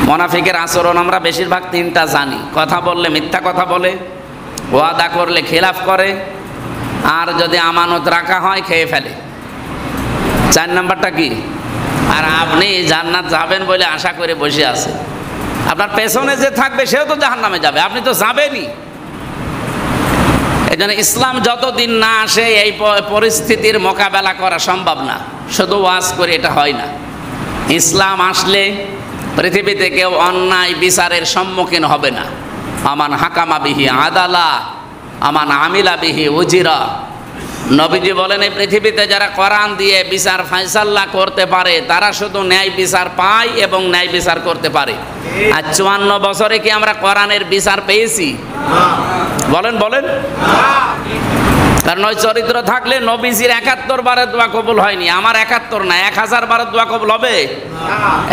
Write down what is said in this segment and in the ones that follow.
মুনাফিকের আচরণ আমরা বেশিরভাগ তিনটা জানি। কথা বললে মিথ্যা কথা বলে, ওয়াদা করলে খেলাফ করে, আর যদি আমানত রাখা হয় খেয়ে ফেলে। 4 নাম্বারটা কি? আর আপনি জান্নাত যাবেন বলে আশা করে বসে আছেন। আপনার পেছনে যে থাকবে সেও তো জাহান্নামে যাবে, আপনি তো যাবেনই। এই জন্য ইসলাম যতদিন না আসে এই পরিস্থিতির মোকাবেলা করা সম্ভব না। শুধু ওয়াজ করে এটা হয় না। ইসলাম আসলে পৃথিবীতে কেউ অন্যায় বিচারের সম্মুখীন হবে না। আমান হাকামা বিহি আদালা, আমান আমিলা বিহি উজিরা। নবীজি বলেন, এই পৃথিবীতে যারা কোরআন দিয়ে বিচার ফায়সাল্লা করতে পারে তারা শুধু ন্যায় বিচার পায় এবং ন্যায় বিচার করতে পারে। আর 54 বছরে কি আমরা কোরআনের বিচার পেয়েছি? বলেন বলেন। কারণ ওই চরিত্র থাকলে নবীজির 71 বারের দোয়া কবুল হয়নি, আমার 71 না 1000 বারের দোয়া কবুল হবে।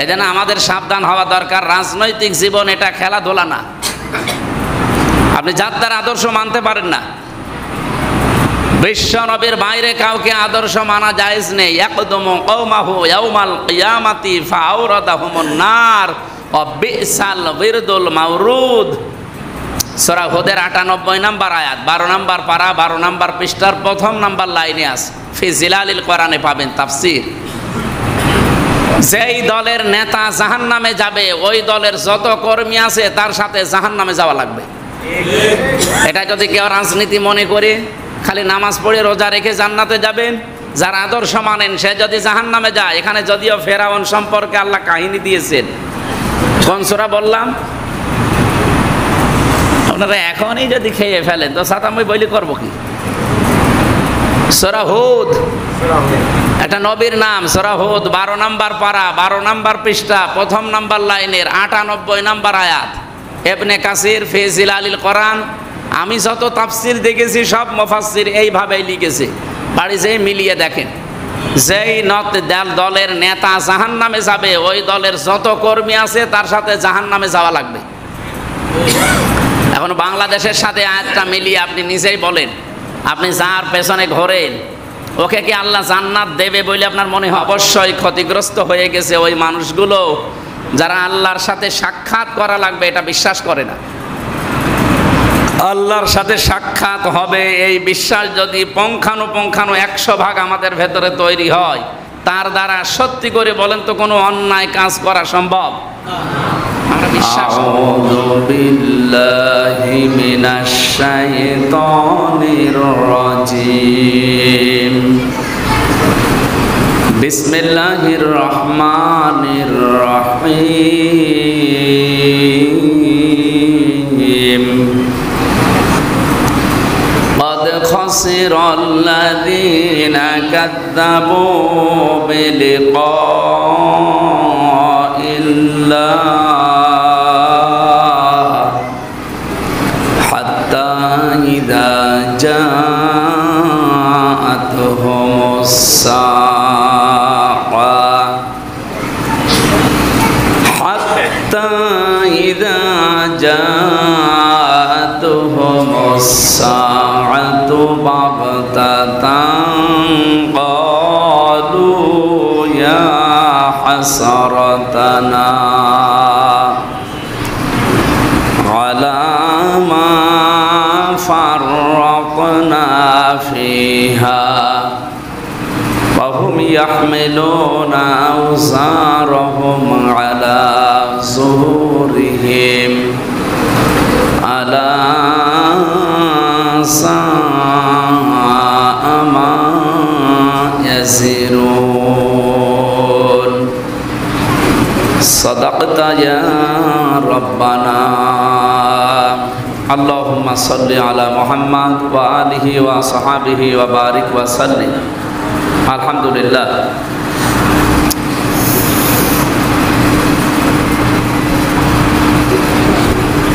এই জন্য আমাদের সাবধান হওয়া দরকার। রাজনৈতিক জীবন এটা খেলাধুলা না। আপনি যার তার আদর্শ মানতে পারেন না। বিশ্ব নবীর বাইরে কাউকে আদর্শ মানা জায়েজ নেই। ইয়াকদুমু কওমাহু ইয়াউমাল কিয়ামাতি ফাআওরাদাহুমুন নার ওয়া বিসাল বিরদুল মাওরুদ। সূরা হুদের 98 নম্বর আয়াত, 12 নম্বর পারা, 12 নম্বর পৃষ্ঠার 1ম নম্বর লাইনে আছে। ফি জিলালিল কোরআনে পাবেন তাফসীর। যেই দলের নেতা জাহান্নামে যাবে ওই দলের যত কর্মী আছে তার সাথে জাহান্নামে যাওয়া লাগবে। এটা যদি কেউ রাজনীতি মনে করে খালি নামাজ পড়ে রোজা রেখে জান্নাতে যাবেন, যার আদর্শ মানেন সে যদি জাহান্নামে যায়। এখানে যদিও ফেরাউন সম্পর্কে আল্লাহ কাহিনী দিয়েছেন। কোন সূরা বললাম? আপনারা এখনই যদি খেয়ে ফেলেন তো সাতামই বলি করবো কি? সূরা হুদ, একটা নবীর নাম। সূরা হুদ 12 নম্বর পারা, 12 নম্বর পৃষ্ঠা, 1ম নম্বর লাইনের 98 নম্বর আয়াত। ইবনে কাসির ফি জিলালিল কোরআন। আমি যত তাফসীর দেখেছি সব মুফাসসির এইভাবেই লিখেছে। বাড়ি যেয়ে মিলিয়ে দেখেন। যেই দলের নেতা জাহান্নামে যাবে ওই দলের যত কর্মী আছে তার সাথে জাহান্নামে যাওয়া লাগবে। এখন বাংলাদেশের সাথে আয়াতটা মিলিয়ে আপনি নিজেই বলেন, আপনি যার পেছনে ঘোরেন ওকে কি আল্লাহ জান্নাত দেবে বলে আপনার মনে হয়? অবশ্যই ক্ষতিগ্রস্ত হয়ে গেছে ওই মানুষগুলো যারা আল্লাহর সাথে সাক্ষাৎ করা লাগবে এটা বিশ্বাস করে না। আল্লাহর সাথে সাক্ষাৎ হবে এই বিশ্বাস যদি পুঙ্খানুপুঙ্খানু 100 ভাগ আমাদের ভেতরে তৈরি হয়, তার দ্বারা সত্যি করে বলেন তো কোনো অন্যায় কাজ করা সম্ভব? আমরা বিশ্বাস আউযু বিল্লাহি মিনাশ শাইতানির রাজীম। বিসমিল্লাহির রহমানির রহিম। قد خسر الذين كذبوا بلقاء الله حتى إذا جاءتهم الساعة حتى إذا جاءتهم الساعة بغتة قالوا يا حسرتنا على ما فرطنا فيها وهم يحملون أوزارهم على ظهورهم ألا ساء ما يزرون صدقت يا ربنا اللهم صل على محمد وآله وصحبه وبارك وسلم الحمد لله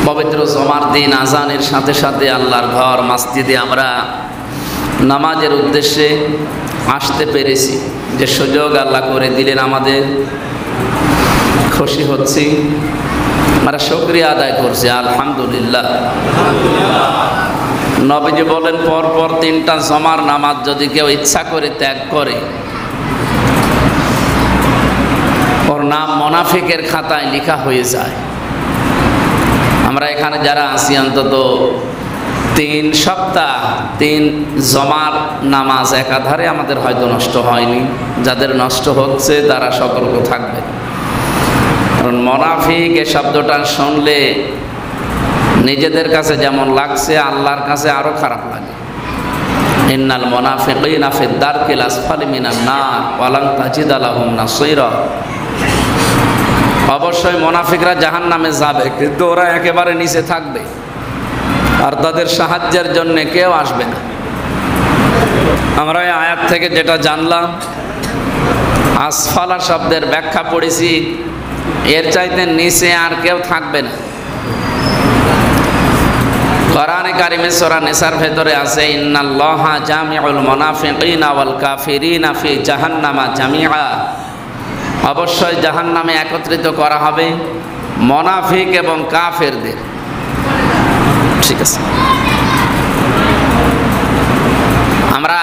পবিত্র জুমার দিন আজানের সাথে সাথে আল্লাহর ঘর মসজিদে আমরা নামাজের উদ্দেশ্যে আসতে পেরেছি। যে সুযোগ আল্লাহ করে দিলেন আমাদের, খুশি হচ্ছি, আমরা শুকরিয়া আদায় করছি আলহামদুলিল্লাহ। নবীজি বলেন পরপর 3টা জুমার নামাজ যদি কেউ ইচ্ছা করে ত্যাগ করে ওর নাম মোনাফিকের খাতায় লেখা হয়ে যায়। আমরা এখানে যারা আছি অন্তত 3 সপ্তাহ 3 জমার নামাজ একাধারে আমাদের হয়তো নষ্ট হয়নি। যাদের নষ্ট হচ্ছে তারা সতর্ক থাকবে, কারণ মোনাফিক এই শব্দটা শুনলে নিজেদের কাছে যেমন লাগছে আল্লাহর কাছে আরো খারাপ লাগে। ইন্নাল মুনাফিকিনা ফিদ দারকিল আসফালি মিনান নার ওয়া লান তাজিদা লাহুম নাসীরা। অবশ্যই মুনাফিকরা জাহান্নামে যাবে, কিন্তু ওরা একেবারে নিচে থাকবে আর তাদের সাহায্যের জন্য কেউ আসবে না। আমরা এই আয়াত থেকে যেটা জানলাম, আসফালা শব্দের ব্যাখ্যা পড়েছি, এর চাইতে নিচে আর কেউ থাকবে না। কোরআনে কারিমে সূরা নিসার ভেতরে আছে ইন্নাল্লাহা জামিউল মুনাফিকিনা ওয়াল কাফিরিনা ফি জাহান্নামা জামিআ। অবশ্যই জাহান্নামে একত্রিত করা হবে মুনাফিক এবং কাফেরদের। ঠিক আছে, আমরা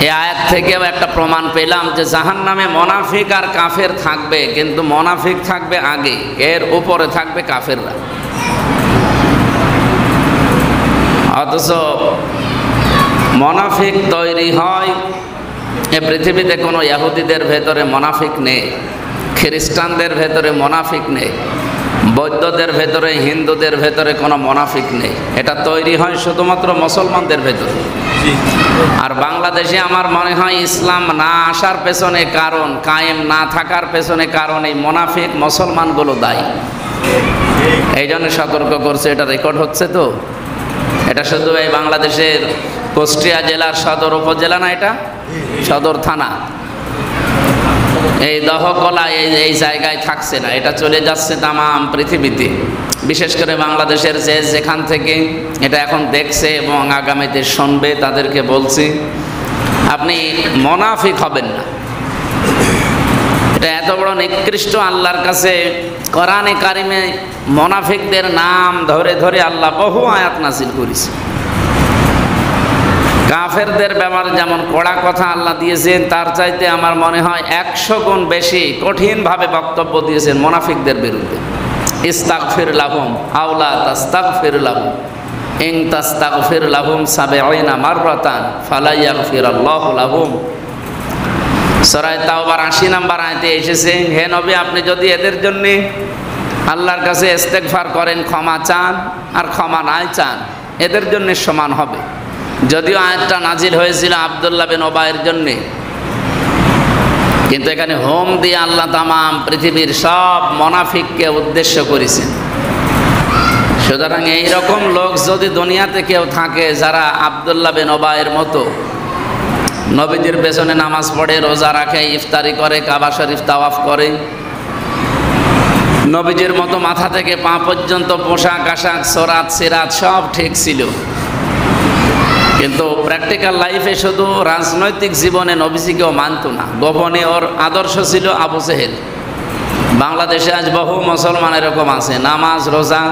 এই আয়াত থেকেও একটা প্রমাণ পেলাম যে জাহান্নামে মুনাফিক আর কাফের থাকবে, কিন্তু মুনাফিক থাকবে আগে, এর উপরে থাকবে কাফেররা। অথচ মুনাফিক তৈরি হয় এ পৃথিবীতে কোনো ইহুদিদের ভেতরে মুনাফিক নেই, খ্রিস্টানদের ভেতরে মুনাফিক নেই, বৌদ্ধদের ভেতরে হিন্দুদের ভেতরে কোনো মুনাফিক নেই। এটা তৈরি হয় শুধুমাত্র মুসলমানদের ভেতরে। আর বাংলাদেশে আমার মনে হয় ইসলাম না আসার পেছনে কারণ, কায়েম না থাকার পেছনে কারণ এই মুনাফিক মুসলমানগুলো দায়ী। এই জন্য সতর্ক করছে, এটা রেকর্ড হচ্ছে তো। এটা শুধু এই বাংলাদেশের কুষ্টিয়া জেলার সদর উপজেলা না, এটা সদর থানা, এই দহকলা এই জায়গায় থাকছে না, এটা চলে যাচ্ছে তামাম পৃথিবীতে। বিশেষ করে বাংলাদেশের যেখান থেকে এটা এখন দেখছে এবং আগামীতে শুনবে তাদেরকে বলছি, আপনি মুনাফিক হবেন না। এটা এত বড় নিকৃষ্ট আল্লাহর কাছে কোরআনে কারিমে মুনাফিকদের নাম ধরে ধরে আল্লাহ বহু আয়াত নাযিল করেছে। কাফেরদের ব্যাপারে যেমন কড়া কথা আল্লাহ দিয়েছেন, তার চাইতে আমার মনে হয় 100 গুণ বেশি কঠিনভাবে বক্তব্য দিয়েছেন মুনাফিকদের বিরুদ্ধে। ইস্তাগফির লাহুম আও লা তাস্তাগফির লাহুম ইন তাস্তাগফির লাহুম 70 মাররাতান ফালা ইয়াগফিরাল্লাহু লাহুম। সূরা তাওবার 80 নম্বর আয়াতে এসেছে, হে নবী আপনি যদি এদের জন্য আল্লাহর কাছে ইস্তেগফার করেন, ক্ষমা চান আর ক্ষমা নাই চান, এদের জন্য সমান হবে। যদিও আয়াতটা নাজিল হয়েছিল আব্দুল্লাহ বিন ওবায়ের জন্য, কিন্তু এখানে হোম দিয়ে আল্লাহ তামাম পৃথিবীর সব মুনাফিককে উদ্দেশ্য করেছেন। সুতরাং এইরকম লোক যদি দুনিয়াতে কেউ থাকে যারা আব্দুল্লাহ বিন ওবায়ের মতো নবীদের পেছনে নামাজ পড়ে, রোজা রাখে, ইফতারি করে, কাবা শরীফ তাওয়াফ করে, নবীজির মতো মাথা থেকে পা পর্যন্ত পোশাক আশাক সরাত সিরাত সব ঠিক ছিল, কিন্তু প্র্যাকটিক্যাল লাইফে শুধু রাজনৈতিক জীবনে নবীজিকেও মানত না। গোপনে ওর আদর্শ ছিল আবু জেহেল। বাংলাদেশে আজ বহু মুসলমান এরকম আছে, নামাজ রোজা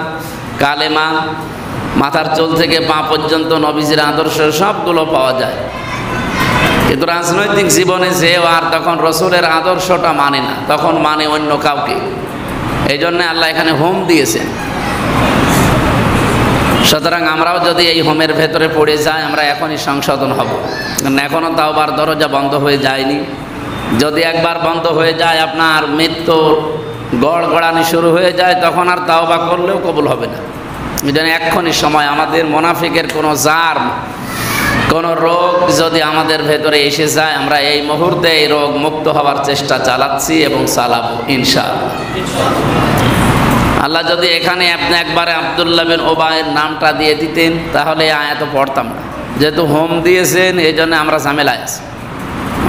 কালেমা মাথার চুল থেকে পা পর্যন্ত নবীজির আদর্শ সবগুলো পাওয়া যায়, কিন্তু রাজনৈতিক জীবনে যেও আর তখন রসুলের আদর্শটা মানে না, তখন মানে অন্য কাউকে। এই জন্য আল্লাহ এখানে হোম দিয়েছেন। সুতরাং আমরাও যদি এই হোমের ভেতরে পড়ে যাই, আমরা এখনই সংশোধন হব, কারণ এখনও তাওবার দরজা বন্ধ হয়ে যায়নি। যদি একবার বন্ধ হয়ে যায়, আপনার মৃত্যুর গড়গড়ানি শুরু হয়ে যায়, তখন আর তাওবা করলেও কবুল হবে না। এই জন্য এক্ষুনি সময়, আমাদের মুনাফিকের কোনো জার্ম, কোনো রোগ যদি আমাদের ভেতরে এসে যায়, আমরা এই মুহূর্তে এই রোগ মুক্ত হওয়ার চেষ্টা চালাচ্ছি এবং চালাবো ইনশাআল্লাহ। আল্লাহ যদি এখানে আপনি একবারে আব্দুল্লাহ বিন ওবায়ের নামটা দিয়ে দিতেন, তাহলে আয়াত পড়তাম না। যেহেতু হোম দিয়েছেন, এই জন্য আমরা ঝামেলায় আছি।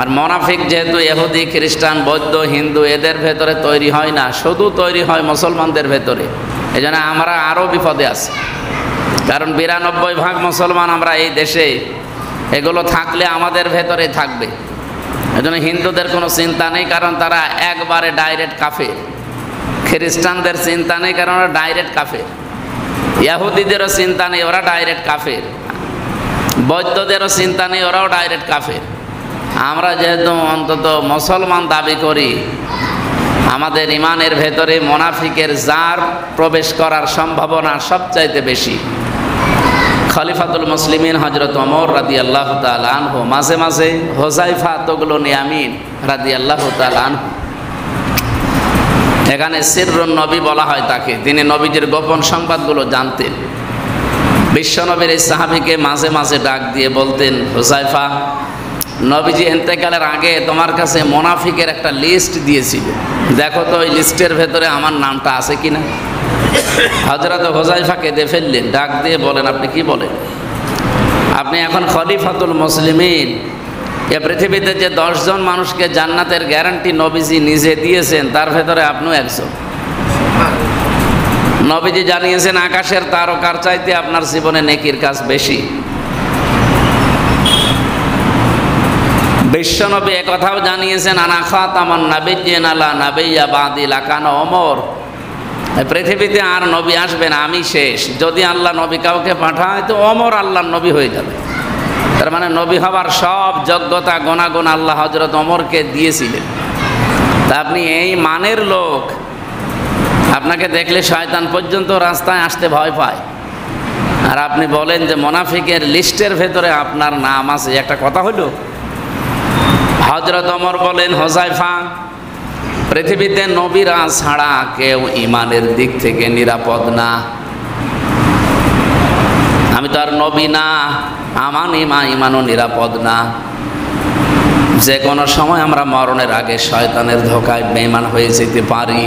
আর মুনাফিক যেহেতু ইহুদি খ্রিস্টান বৌদ্ধ হিন্দু এদের ভেতরে তৈরি হয় না, শুধু তৈরি হয় মুসলমানদের ভেতরে। এই জন্য আমরা আরও বিপদে আছি, কারণ 92% মুসলমান আমরা এই দেশে। এগুলো থাকলে আমাদের ভেতরে থাকবে। এই জন্য হিন্দুদের কোনো চিন্তা নেই, কারণ তারা একবারে ডাইরেক্ট কাফের। খ্রিস্টানদের চিন্তা নেই, কারণ ওরা ডাইরেক্ট কাফের। ইহুদিদেরও চিন্তা নেই, ওরা ডাইরেক্ট কাফের। বৌদ্ধদেরও চিন্তা নেই, ওরাও ডাইরেক্ট কাফের। আমরা যেহেতু অন্তত মুসলমান দাবি করি, আমাদের ইমানের ভেতরে মুনাফিকের জার প্রবেশ করার সম্ভাবনা সবচাইতে বেশি। খলিফাতুল মুসলিমিন হযরত ওমর রাদিয়াল্লাহু তাআলা আনহু মাঝে মাঝে হুযায়ফা তুগলুল ইয়ামিন রাদিয়াল্লাহু তাআলা আনহু, এখানে সিররুন নবী বলা হয় তাকে, তিনি নবীজির গোপন সংবাদগুলো জানতেন। বিশ্বনবীর এই সাহাবীকে মাঝে মাঝে ডাক দিয়ে বলতেন, হুযায়ফা, নবীজি ইন্তেকালের আগে তোমার কাছে মুনাফিকের একটা লিস্ট দিয়েছিল, দেখো তো ওই লিস্টের ভেতরে আমার নামটা আছে কিনা। হযরত হুযায়ফা কেঁদে ফেললেন, ডাক দিয়ে বলেন, আপনি কি বলেন? আপনি এখন খলিফাতুল মুসলিমিন, এ পৃথিবীতে যে 10 জন মানুষকে জান্নাতের গ্যারান্টি নবীজি নিজে দিয়েছেন, তার ভেতরে আপনিও একজন। নবীজি জানিয়েছেন আকাশের তারকার চাইতে আপনার জীবনে নেকির কাজ বেশি। বিশ্বনবী একথাও জানিয়েছেন, আনা খাতামুন নাবিয়্যিন লা নাবিয়্যা বাদি লাকানা ওমর, পৃথিবীতে আর নবী আসবে না, আমি শেষ। যদি আল্লাহ নবী কাউকে পাঠায় তো ওমর আল্লাহর নবী হয়ে যাবে। তার মানে নবী হবার সব যোগ্যতা গুণাগুণ আল্লাহ হযরত ওমরকে দিয়েছিলেন। তা আপনি এই মানের লোক, আপনাকে দেখলে শয়তান পর্যন্ত রাস্তায় আসতে ভয় পায়, আর আপনি বলেন যে মুনাফিকের লিস্টের ভেতরে আপনার নাম আছে। একটা কথা হলো, হযরত ওমর বলেন, হুযায়ফা, পৃথিবীতে নবীরা ছাড়া কেউ ইমানের দিক থেকে নিরাপদ না। আমি তো আর নবী না, আমার ইমানও নিরাপদ না। যে কোনো সময় আমরা মরণের আগে শয়তানের ধোকায় বেঈমান হয়ে যেতে পারি।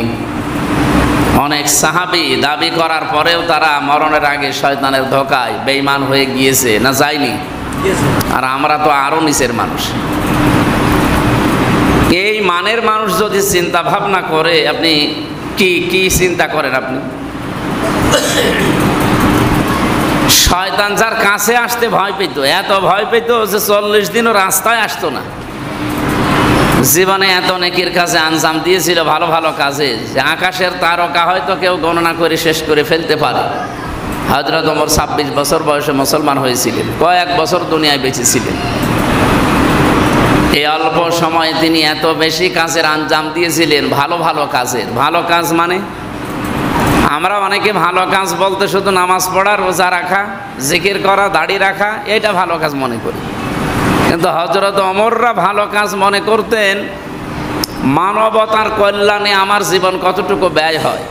অনেক সাহাবী দাবি করার পরেও তারা মরণের আগে শয়তানের ধোকায় বেঈমান হয়ে গিয়েছে, না যায়নি? আর আমরা তো আরো নিচের মানুষ। এই মানের মানুষ যদি চিন্তা ভাবনা করে, আপনি কি চিন্তা করেন? আপনি শয়তান যার কাছে আসতে ভয় পেত, এত ভয় পেত যে 40 দিনও রাস্তায় আসতো না। জীবনে এত নেকির কাজে আঞ্জাম দিয়েছিল, ভালো ভালো কাজে, যে আকাশের তারকা হয়তো কেউ গণনা করে শেষ করে ফেলতে পারে। হযরত ওমর 26 বছর বয়সে মুসলমান হয়েছিলেন, কয়েক বছর দুনিয়ায় বেঁচে ছিলেন। এই অল্প সময়ে তিনি এত বেশি কাজের আঞ্জাম দিয়েছিলেন, ভালো ভালো কাজের। ভালো কাজ মানে আমরা অনেকে ভালো কাজ বলতে শুধু নামাজ পড়া, রোজা রাখা, জিকির করা, দাড়ি রাখা, এটা ভালো কাজ মনে করি। কিন্তু হযরত ওমররা ভালো কাজ মনে করতেন মানবতার কল্যাণে আমার জীবন কতটুকু ব্যয় হয়।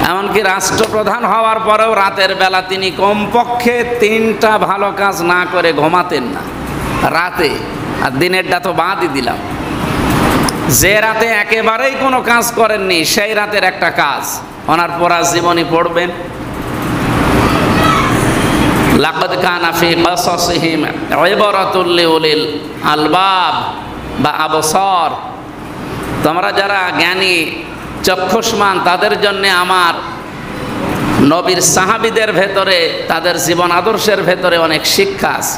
এমনকি রাষ্ট্রপ্রধান হওয়ার পরেও রাতের বেলা তিনি কমপক্ষে 3টা ভালো কাজ না করে ঘুমাতেন না রাতে। আর দিনেরটা তো বাদই দিলাম, যে রাতে একেবারেই কোনো কাজ করেননি সেই রাতের একটা কাজ ওনার পড়া জীবনী পড়বেন। লাকাদ কানা ফি কাসাসিহিম ইবরাতুল লিউলিল আলবাব বা আবসার, তোমরা যারা জ্ঞানী চক্ষুষ্মান তাদের জন্য আমার নবীর সাহাবীদের ভেতরে, তাদের জীবন আদর্শের ভেতরে অনেক শিক্ষা আছে।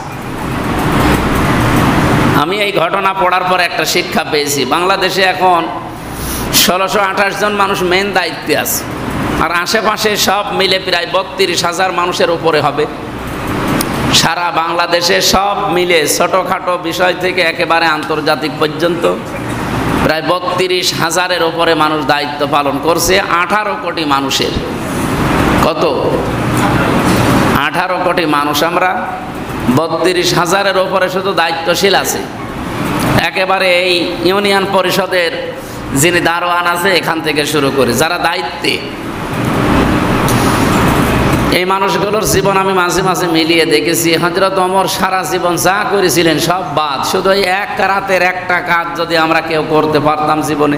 আমি এই ঘটনা পড়ার পর একটা শিক্ষা পেয়েছি। বাংলাদেশে এখন 1628 জন মানুষ মেন দায়িত্বে আছে, আর আশেপাশে সব মিলে প্রায় 32,000 মানুষের উপরে হবে। সারা বাংলাদেশে সব মিলে ছোটোখাটো বিষয় থেকে একেবারে আন্তর্জাতিক পর্যন্ত প্রায় 32,000-এর উপরে মানুষ দায়িত্ব পালন করছে। 18 কোটি মানুষের, কত? 18 কোটি মানুষ আমরা, 32,000-এর উপরে শুধু দায়িত্বশীল আছে। একেবারে এই ইউনিয়ন পরিষদের যিনি দারোয়ান আছে এখান থেকে শুরু করে যারা দায়িত্বে, এই মানুষগুলোর জীবন আমি মাঝে মাঝে মিলিয়ে দেখেছি। হযরত ওমর সারা জীবন যা করেছিলেন সব বাদ, শুধু এই এক রাতের একটা কাজ যদি আমরা কেউ করতে পারতাম জীবনে।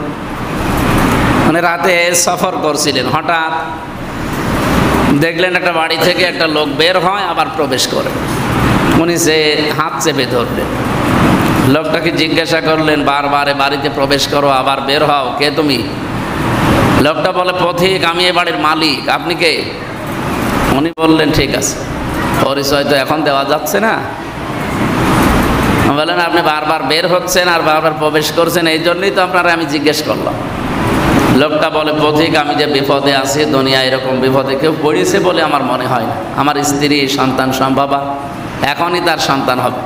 মানে রাতে সফর করছিলেন, হঠাৎ দেখলেন একটা বাড়ি থেকে একটা লোক বের হয় আবার প্রবেশ করে। উনি সে হাত চেপে ধরলেন, লোকটাকে জিজ্ঞাসা করলেন, বারবার বাড়িতে প্রবেশ করো আবার বের হও, কে তুমি? লোকটা বলে, পথিক, আমি এ বাড়ির মালিক, আপনি কে? উনি বললেন, ঠিক আছে, পরিচয় তো এখন দেওয়া যাচ্ছে না। বললেন, আপনি বারবার বের হচ্ছেন আর বারবার প্রবেশ করছেন, এই জন্যই তো আপনারা আমি জিজ্ঞেস করলাম। লোকটা বলে, পথিক, আমি যে বিপদে আছি, দুনিয়া এরকম বিপদে কেউ পড়েছে বলে আমার মনে হয় না। আমার স্ত্রী সন্তান সম্ভবা, এখনই তার সন্তান হবে,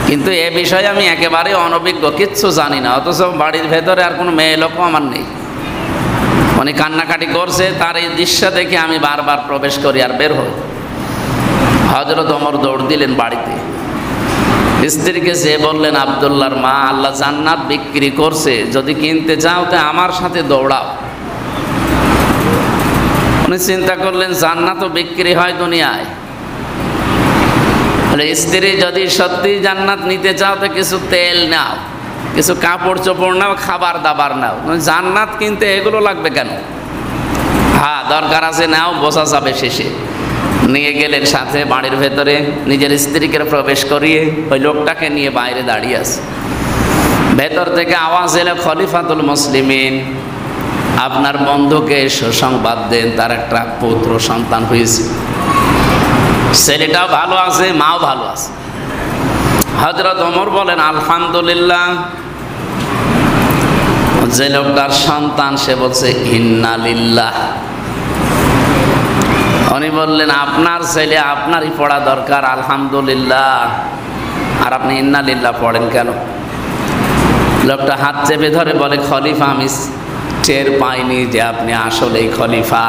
কিন্তু এ বিষয়ে আমি একেবারে অনভিজ্ঞ, কিচ্ছু জানি না। অথচ বাড়ির ভেতরে আর কোনো মেয়ে লোকও আমার নেই। উনি কান্নাকাটি করছে, তার এই দৃশ্য দেখে আমি বারবার প্রবেশ করি আর বের হই। হযরত ওমর দৌড় দিলেন বাড়িতে, স্ত্রীকে যে বললেন, আব্দুল্লাহর মা, আল্লাহ জান্নাত বিক্রি করছে, যদি কিনতে চাও তো আমার সাথে দৌড়াও। উনি চিন্তা করলেন জান্নাতও বিক্রি হয় দুনিয়ায়, স্ত্রী যদি সত্যি জান্নাত নিতে চাও তো কিছু তেল নাও, কিছু কাপড় চোপড় নাও, খাবার দাবার নাও, জান্নাত কিনতে এগুলো লাগবে কেন? হ্যাঁ দরকার আছে, নাও, বোঝা যাবে শেষে। নিয়ে গেলেন সাথে বাড়ির ভেতরে, নিজের স্ত্রীকে প্রবেশ করিয়ে ওই লোকটাকে নিয়ে বাইরে দাঁড়িয়ে আছে। ভেতর থেকে আওয়াজ এলো, খলিফাতুল মুসলিমিন, আপনার বন্ধুকে সুসংবাদ দেন, তার একটা পুত্র সন্তান হয়েছে, ছেলেটাও ভালো আছে, মাও ভালো আছে। হযরত ওমর বলেন, আলহামদুলিল্লাহ। যে লোকটার সন্তান সে বলছে ইন্না লিল্লাহ। উনি বললেন, আপনার ছেলে আপনারই পড়া দরকার আলহামদুলিল্লাহ, আর আপনি ইন্না লিল্লাহ পড়েন কেন? লোকটা হাত চেপে ধরে বলে, খলিফা, আমি টের পাইনি যে আপনি আসলেই খলিফা,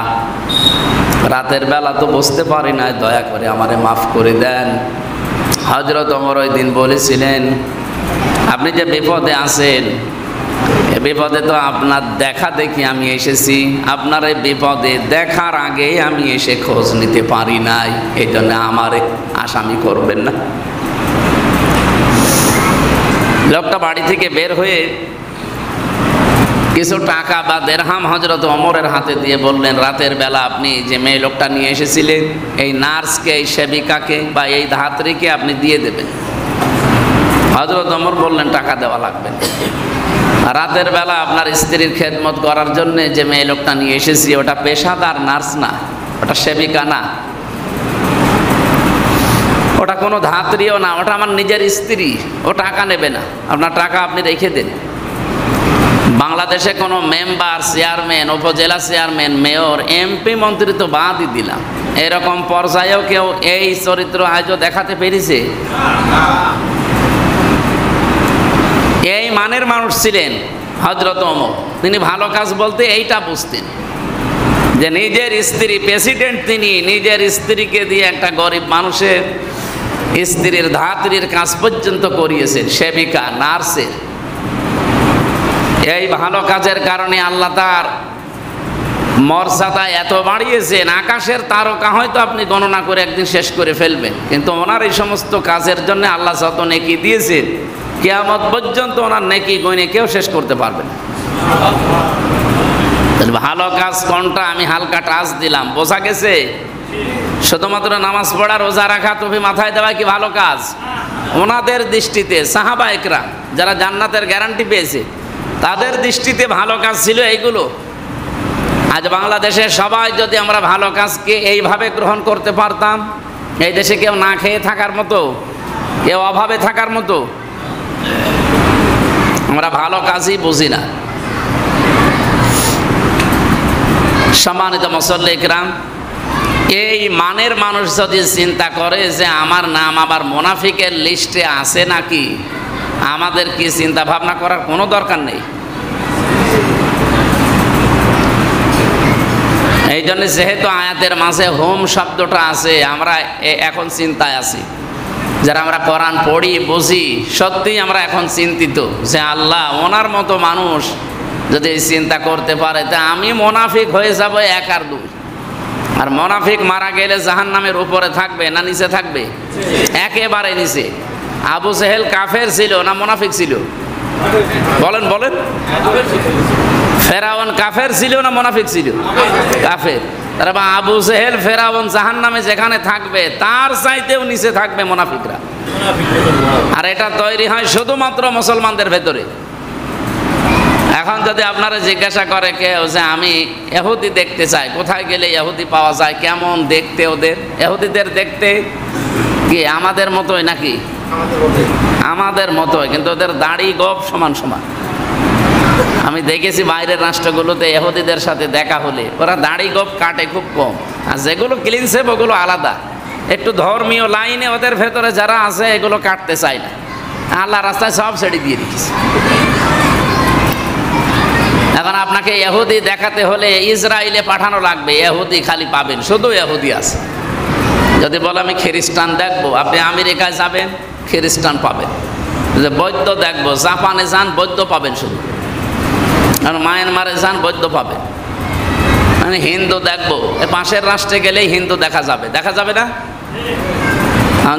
রাতের বেলা তো বুঝতে পারি না, দয়া করে আমারে মাফ করে দেন। হযরত ওমর ওই দিন বলেছিলেন, আপনি যে বিপদে আছেন, এ বিপদে তো আপনার দেখা দেখি আমি এসেছি, আপনার এই বিপদে দেখার আগেই আমি এসে খোঁজ নিতে পারি নাই, এই জন্য আমারে আসামি করবেন না। লোকটা বাড়ি থেকে বের হয়ে কিছু টাকা বা দেরহাম হযরত ওমরের হাতে দিয়ে বললেন, রাতের বেলা আপনি যে মেয়ে লোকটা নিয়ে এসেছিলেন, এই নার্সকে, এই সেবিকাকে বা এই ধাত্রীকে আপনি দিয়ে দেবেন। হযরত ওমর বললেন, টাকা দেওয়া লাগবে না। রাতের বেলা আপনার স্ত্রীর খেদমত করার জন্য যে মেয়ে লোকটা নিয়ে এসেছি, ওটা পেশাদার নার্স না, ওটা সেবিকা না, ওটা কোনো ধাত্রীও না, ওটা আমার নিজের স্ত্রী, ও টাকা নেবে না, আপনার টাকা আপনি রেখে দেন। বাংলাদেশে কোনো মেম্বার, চেয়ারম্যান, উপজেলা চেয়ারম্যান, মেয়র, এমপি, মন্ত্রী তো বাদই দিলাম, এরকম পর্যায়েও কেউ এই চরিত্র আজও দেখাতে পেরেছে? এই মানের মানুষ ছিলেন হযরত ওমর। তিনি ভালো কাজ বলতে এইটা বুঝতেন যে নিজের স্ত্রী প্রেসিডেন্ট, তিনি নিজের স্ত্রীকে দিয়ে একটা গরিব মানুষের স্ত্রীর ধাত্রীর কাজ পর্যন্ত করিয়েছেন, সেবিকা, নার্সের। এই ভালো কাজের কারণে আল্লাহ তার মর্যাদা এত বাড়িয়েছেন, আকাশের তারকা হয়তো আপনি গণনা করে একদিন শেষ করে ফেলবেন, কিন্তু ওনার এই সমস্ত কাজের জন্য আল্লাহ যত নেকি দিয়েছেন, কিয়ামত পর্যন্ত ওনার নেকি গণে কেউ শেষ করতে পারবে না। ভালো কাজ কোনটা আমি হালকা টাচ দিলাম, বোঝা গেছে? শুধুমাত্র নামাজ পড়া, রোজা রাখা, টুপি মাথায় দেওয়া কি ভালো কাজ? ওনাদের দৃষ্টিতে, সাহাবা একরাম যারা জান্নাতের গ্যারান্টি পেয়েছে, তাদের দৃষ্টিতে ভালো কাজ ছিল এইগুলো। আজ বাংলাদেশে সবাই যদি আমরা ভালো কাজকে এইভাবে গ্রহণ করতে পারতাম, এই দেশে কেউ না খেয়ে থাকার মতো, কেউ অভাবে থাকার মতো। আমরা ভালো কাজই বুঝি না। সম্মানিত মুসল্লি ইকরাম, এই মানের মানুষ যদি চিন্তা করে যে আমার নাম আবার মুনাফিকের লিস্টে আছে নাকি, আমাদের কি চিন্তা ভাবনা করার কোনো দরকার নেই। এই জন্য যেহেতু আয়াতের মাঝে হোম শব্দটা আছে, আমরা এখন চিন্তায় আছি। যারা আমরা কোরআন পড়ি, বুঝি, সত্যিই আমরা এখন চিন্তিত যে আল্লাহ, ওনার মতো মানুষ যদি এই চিন্তা করতে পারে, তা আমি মুনাফিক হয়ে যাব 1 আর 2। আর মুনাফিক মারা গেলে জাহান্নামের উপরে থাকবে না নিচে থাকবে? একেবারে নিচে। আবু জেহেল কাফের ছিল না মুনাফিক ছিল? বলেন বলেন। ফেরাউন কাফের ছিল না মুনাফিক ছিল? কাফের। তারা আবু জেহেল, ফেরাউন জাহান্নামে যেখানে থাকবে, তার চাইতেও নিচে থাকবে মুনাফিকরা। আর এটা তৈরি হয় শুধুমাত্র মুসলমানদের ভেতরে। এখন যদি আপনারা জিজ্ঞাসা করে কেউ যে আমি ইহুদি দেখতে চাই, কোথায় গেলে ইহুদি পাওয়া যায়, কেমন দেখতে ওদের? ইহুদিদের দেখতে কি আমাদের মতোই নাকি? আমাদের মতোই, কিন্তু ওদের দাড়ি গোঁফ সমান সমান। আমি দেখেছি বাইরের রাষ্ট্রগুলোতে ইহুদিদের সাথে দেখা হলে ওরা দাড়ি গোঁফ কাটে খুব কম, আর যেগুলো ক্লিন শেভ ওগুলো আলাদা। একটু ধর্মীয় লাইনে ওদের ভেতরে যারা আছে এগুলো কাটতে চায় না, আল্লাহ রাস্তায় সব ছেড়ে দিয়ে রেখেছে। এখন আপনাকে ইহুদি দেখাতে হলে ইসরায়েলে পাঠানো লাগবে, ইহুদি খালি পাবেন, শুধু ইহুদি আছে। যদি বলে আমি খ্রিস্টান দেখবো, আপনি আমেরিকায় যাবেন খ্রিস্টান পাবেন, যে বৌদ্ধ দেখবো, জাপানে যান বৌদ্ধ পাবেন শুধু, আর মায়ানমারে যান বৌদ্ধ পাবেন। মানে হিন্দু দেখবো, পাশের রাষ্ট্রে গেলেই হিন্দু দেখা যাবে, দেখা যাবে না?